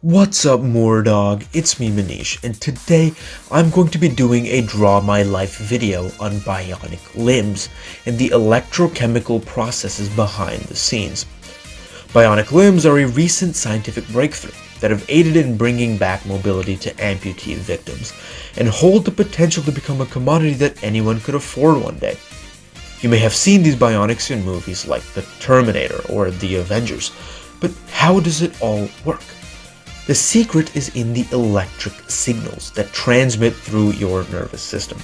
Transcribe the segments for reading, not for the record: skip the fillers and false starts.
What's up, Moordog? It's me, Manish, and today I'm going to be doing a Draw My Life video on bionic limbs and the electrochemical processes behind the scenes. Bionic limbs are a recent scientific breakthrough that have aided in bringing back mobility to amputee victims and hold the potential to become a commodity that anyone could afford one day. You may have seen these bionics in movies like The Terminator or The Avengers, but how does it all work? The secret is in the electric signals that transmit through your nervous system.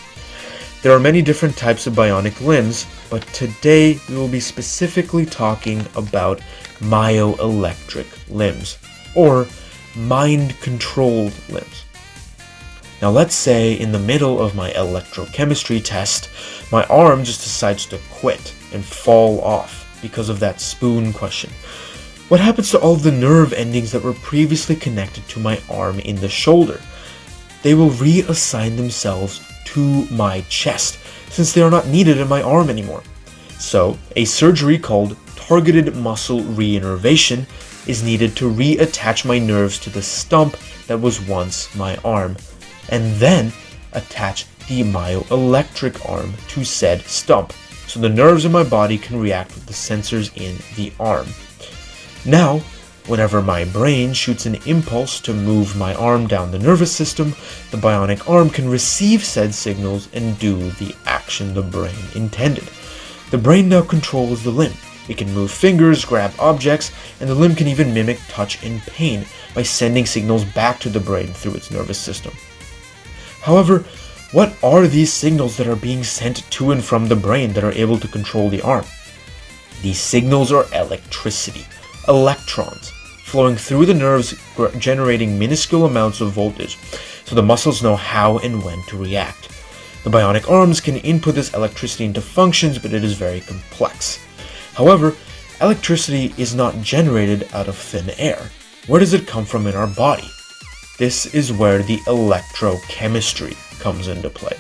There are many different types of bionic limbs, but today we will be specifically talking about myoelectric limbs, or mind-controlled limbs. Now let's say in the middle of my electrochemistry test, my arm just decides to quit and fall off because of that spoon question. What happens to all the nerve endings that were previously connected to my arm in the shoulder? They will reassign themselves to my chest, since they are not needed in my arm anymore. So, a surgery called targeted muscle reinnervation is needed to reattach my nerves to the stump that was once my arm, and then attach the myoelectric arm to said stump, so the nerves in my body can react with the sensors in the arm. Now, whenever my brain shoots an impulse to move my arm down the nervous system, the bionic arm can receive said signals and do the action the brain intended. The brain now controls the limb. It can move fingers, grab objects, and the limb can even mimic touch and pain by sending signals back to the brain through its nervous system. However, what are these signals that are being sent to and from the brain that are able to control the arm? These signals are electricity. Electrons flowing through the nerves, generating minuscule amounts of voltage, so the muscles know how and when to react. The bionic arms can input this electricity into functions, but it is very complex. However, electricity is not generated out of thin air. Where does it come from in our body? This is where the electrochemistry comes into play.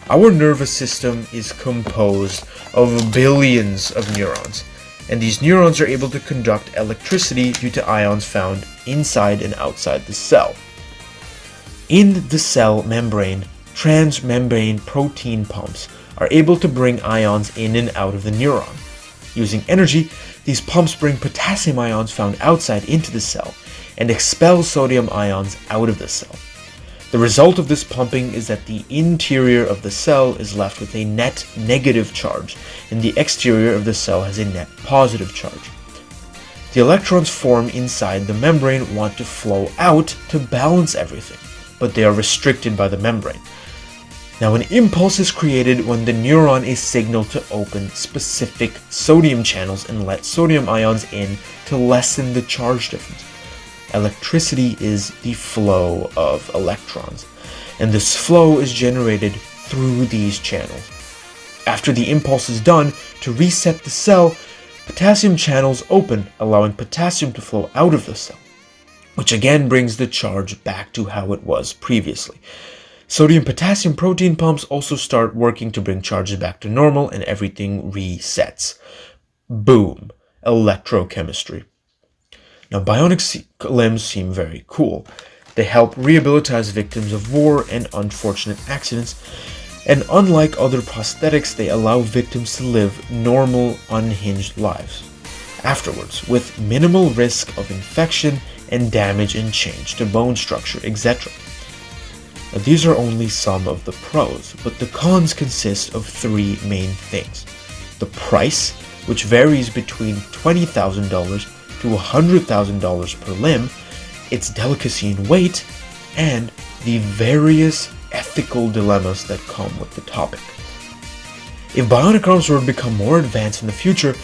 Our nervous system is composed of billions of neurons, and these neurons are able to conduct electricity due to ions found inside and outside the cell. In the cell membrane, transmembrane protein pumps are able to bring ions in and out of the neuron. Using energy, these pumps bring potassium ions found outside into the cell and expel sodium ions out of the cell. The result of this pumping is that the interior of the cell is left with a net negative charge, and the exterior of the cell has a net positive charge. The electrons formed inside the membrane want to flow out to balance everything, but they are restricted by the membrane. Now, an impulse is created when the neuron is signaled to open specific sodium channels and let sodium ions in to lessen the charge difference. Electricity is the flow of electrons, and this flow is generated through these channels. After the impulse is done, to reset the cell, potassium channels open, allowing potassium to flow out of the cell, which again brings the charge back to how it was previously. Sodium-potassium protein pumps also start working to bring charges back to normal, and everything resets. Boom. Electrochemistry. Now, bionic limbs seem very cool. They help rehabilitate victims of war and unfortunate accidents, and unlike other prosthetics, they allow victims to live normal, unhinged lives afterwards, with minimal risk of infection and damage and change to bone structure, etc. Now, these are only some of the pros, but the cons consist of three main things. The price, which varies between $20,000 to $100,000 per limb, its delicacy in weight, and the various ethical dilemmas that come with the topic. If bionic arms were to become more advanced in the future,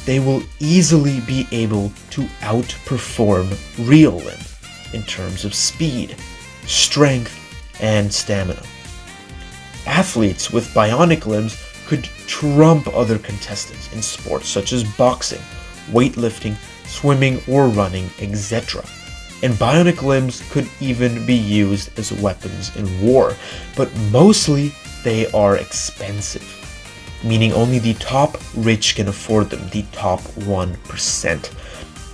they will easily be able to outperform real limbs in terms of speed, strength, and stamina. Athletes with bionic limbs could trump other contestants in sports such as boxing, weightlifting, swimming or running, etc. And bionic limbs could even be used as weapons in war, but mostly they are expensive, meaning only the top rich can afford them, the top 1%.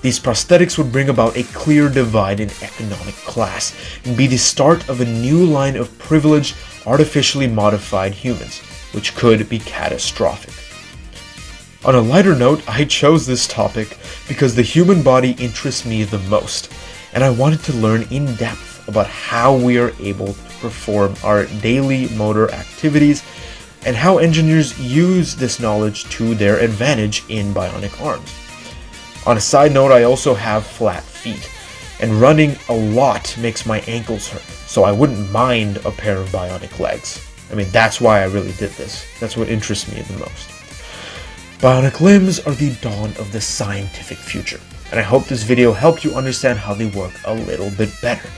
These prosthetics would bring about a clear divide in economic class and be the start of a new line of privileged, artificially modified humans, which could be catastrophic. On a lighter note, I chose this topic because the human body interests me the most, and I wanted to learn in depth about how we are able to perform our daily motor activities and how engineers use this knowledge to their advantage in bionic arms. On a side note, I also have flat feet, and running a lot makes my ankles hurt, so I wouldn't mind a pair of bionic legs. I mean, that's why I really did this. That's what interests me the most. Bionic limbs are the dawn of the scientific future, and I hope this video helped you understand how they work a little bit better.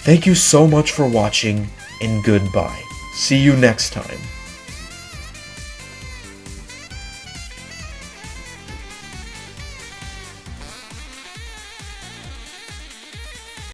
Thank you so much for watching, and goodbye. See you next time.